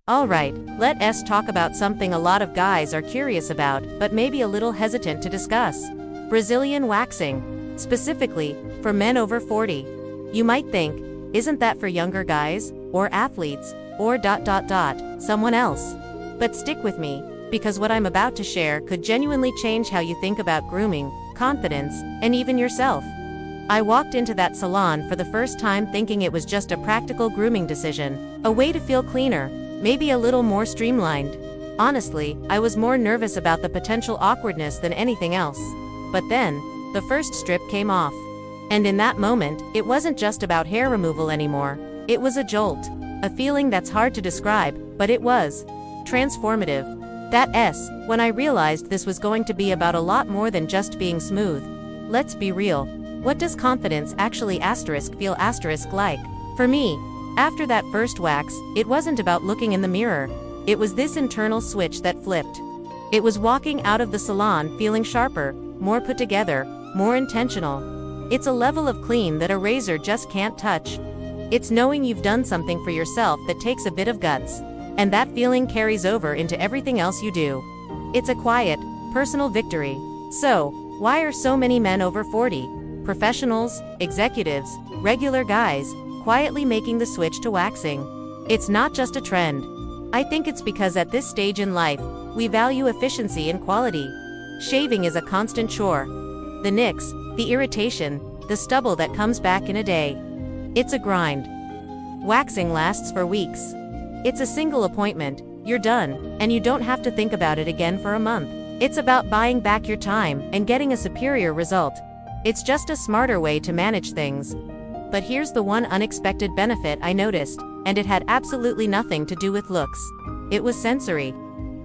Alright, let us talk about something a lot of guys are curious about, but maybe a little hesitant to discuss. Brazilian waxing. Specifically, for men over 40. You might think, isn't that for younger guys, or athletes, or someone else? But stick with me, because what I'm about to share could genuinely change how you think about grooming, confidence, and even yourself. I walked into that salon for the first time thinking it was just a practical grooming decision, a way to feel cleaner, maybe a little more streamlined. Honestly, I was more nervous about the potential awkwardness than anything else. But then, the first strip came off. And in that moment, it wasn't just about hair removal anymore. It was a jolt. A feeling that's hard to describe, but it was transformative. When I realized this was going to be about a lot more than just being smooth. Let's be real. What does confidence actually feel like? For me, after that first wax, it wasn't about looking in the mirror. It was this internal switch that flipped. It was walking out of the salon feeling sharper, more put together, more intentional. It's a level of clean that a razor just can't touch. It's knowing you've done something for yourself that takes a bit of guts. And that feeling carries over into everything else you do. It's a quiet, personal victory. So, why are so many men over 40, professionals, executives, regular guys, quietly making the switch to waxing? It's not just a trend. I think it's because at this stage in life, we value efficiency and quality. Shaving is a constant chore. The nicks, the irritation, the stubble that comes back in a day. It's a grind. Waxing lasts for weeks. It's a single appointment, you're done, and you don't have to think about it again for a month. It's about buying back your time and getting a superior result. It's just a smarter way to manage things. But here's the one unexpected benefit I noticed, and it had absolutely nothing to do with looks. It was sensory.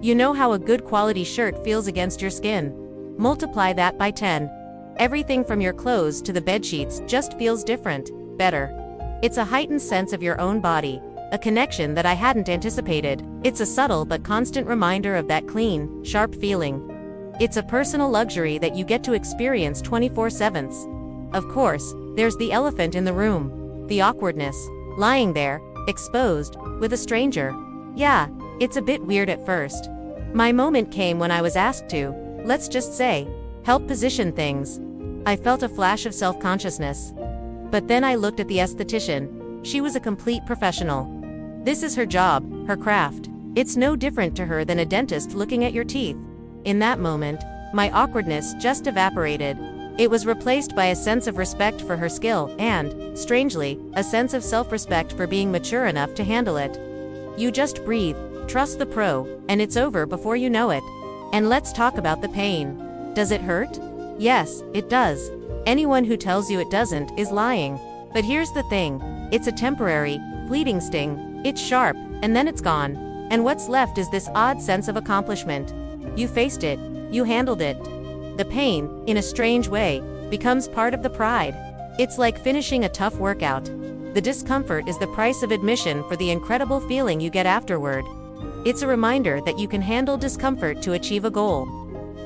You know how a good quality shirt feels against your skin? Multiply that by 10. Everything from your clothes to the bedsheets just feels different, better. It's a heightened sense of your own body, a connection that I hadn't anticipated. It's a subtle but constant reminder of that clean, sharp feeling. It's a personal luxury that you get to experience 24/7. Of course, there's the elephant in the room. The awkwardness. Lying there, exposed, with a stranger. Yeah, it's a bit weird at first. My moment came when I was asked to, let's just say, help position things. I felt a flash of self-consciousness. But then I looked at the esthetician. She was a complete professional. This is her job, her craft. It's no different to her than a dentist looking at your teeth. In that moment, my awkwardness just evaporated. It was replaced by a sense of respect for her skill and, strangely, a sense of self-respect for being mature enough to handle it. You just breathe, trust the pro, and it's over before you know it. And let's talk about the pain. Does it hurt? Yes, it does. Anyone who tells you it doesn't is lying. But here's the thing. It's a temporary, fleeting sting. It's sharp, and then it's gone. And what's left is this odd sense of accomplishment. You faced it. You handled it. The pain, in a strange way, becomes part of the pride. It's like finishing a tough workout. The discomfort is the price of admission for the incredible feeling you get afterward. It's a reminder that you can handle discomfort to achieve a goal.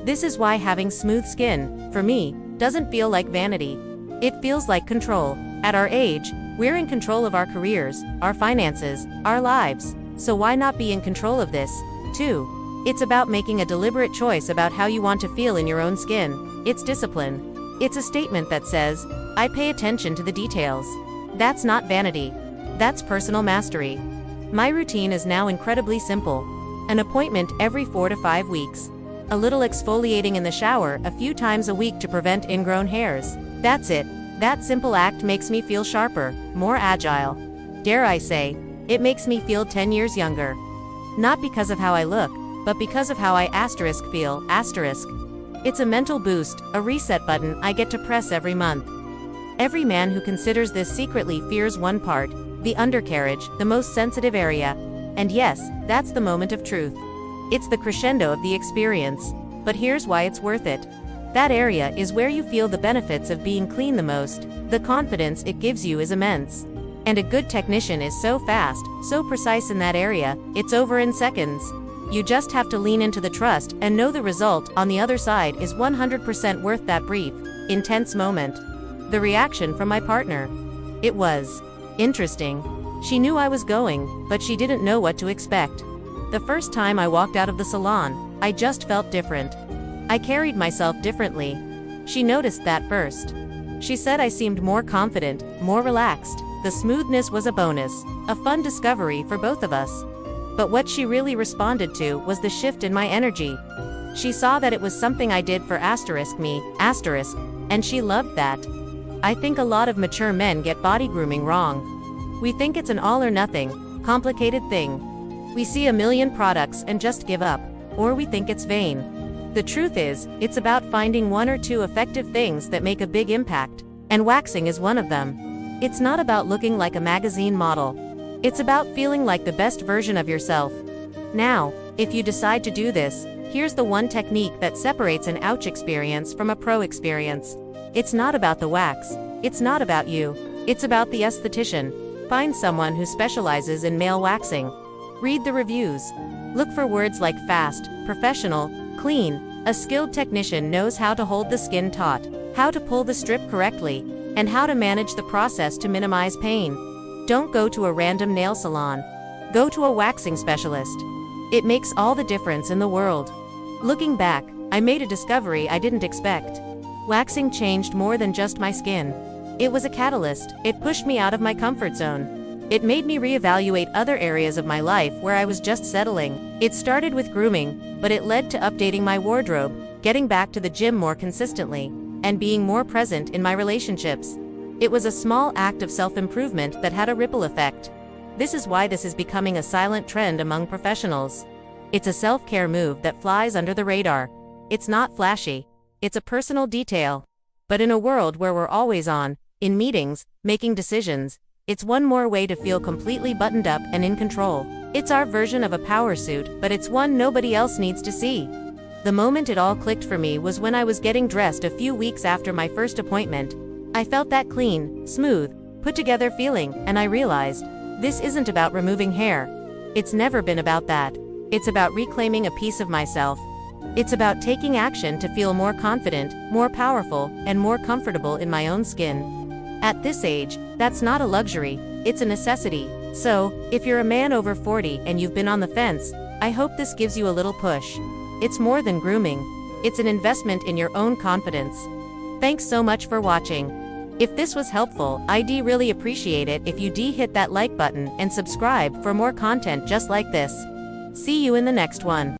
This is why having smooth skin, for me, doesn't feel like vanity. It feels like control. At our age, we're in control of our careers, our finances, our lives. So why not be in control of this, too? It's about making a deliberate choice about how you want to feel in your own skin. It's discipline. It's a statement that says, I pay attention to the details. That's not vanity. That's personal mastery. My routine is now incredibly simple. An appointment every 4 to 5 weeks. A little exfoliating in the shower a few times a week to prevent ingrown hairs. That's it. That simple act makes me feel sharper, more agile. Dare I say, it makes me feel 10 years younger. Not because of how I look, but because of how I feel. It's a mental boost, a reset button I get to press every month. Every man who considers this secretly fears one part, the undercarriage, the most sensitive area. And yes, that's the moment of truth. It's the crescendo of the experience. But here's why it's worth it. That area is where you feel the benefits of being clean the most. The confidence it gives you is immense. And a good technician is so fast, so precise in that area, it's over in seconds. You just have to lean into the trust and know the result on the other side is 100% worth that brief, intense moment. The reaction from my partner. It was interesting. She knew I was going, but she didn't know what to expect. The first time I walked out of the salon, I just felt different. I carried myself differently. She noticed that first. She said I seemed more confident, more relaxed. The smoothness was a bonus, a fun discovery for both of us. But what she really responded to was the shift in my energy. She saw that it was something I did for me, and she loved that. I think a lot of mature men get body grooming wrong. We think it's an all-or-nothing, complicated thing. We see a million products and just give up, or we think it's vain. The truth is, it's about finding one or two effective things that make a big impact, and waxing is one of them. It's not about looking like a magazine model. It's about feeling like the best version of yourself. Now, if you decide to do this, here's the one technique that separates an ouch experience from a pro experience. It's not about the wax. It's not about you. It's about the esthetician. Find someone who specializes in male waxing. Read the reviews. Look for words like fast, professional, clean. A skilled technician knows how to hold the skin taut, how to pull the strip correctly, and how to manage the process to minimize pain. Don't go to a random nail salon. Go to a waxing specialist. It makes all the difference in the world. Looking back, I made a discovery I didn't expect. Waxing changed more than just my skin. It was a catalyst. It pushed me out of my comfort zone. It made me reevaluate other areas of my life where I was just settling. It started with grooming, but it led to updating my wardrobe, getting back to the gym more consistently, and being more present in my relationships. It was a small act of self-improvement that had a ripple effect. This is why this is becoming a silent trend among professionals. It's a self-care move that flies under the radar. It's not flashy. It's a personal detail. But in a world where we're always on, in meetings, making decisions, it's one more way to feel completely buttoned up and in control. It's our version of a power suit, but it's one nobody else needs to see. The moment it all clicked for me was when I was getting dressed a few weeks after my first appointment. I felt that clean, smooth, put-together feeling, and I realized, this isn't about removing hair. It's never been about that. It's about reclaiming a piece of myself. It's about taking action to feel more confident, more powerful, and more comfortable in my own skin. At this age, that's not a luxury, it's a necessity. So, if you're a man over 40 and you've been on the fence, I hope this gives you a little push. It's more than grooming. It's an investment in your own confidence. Thanks so much for watching. If this was helpful, I'd really appreciate it if you hit that like button and subscribe for more content just like this. See you in the next one.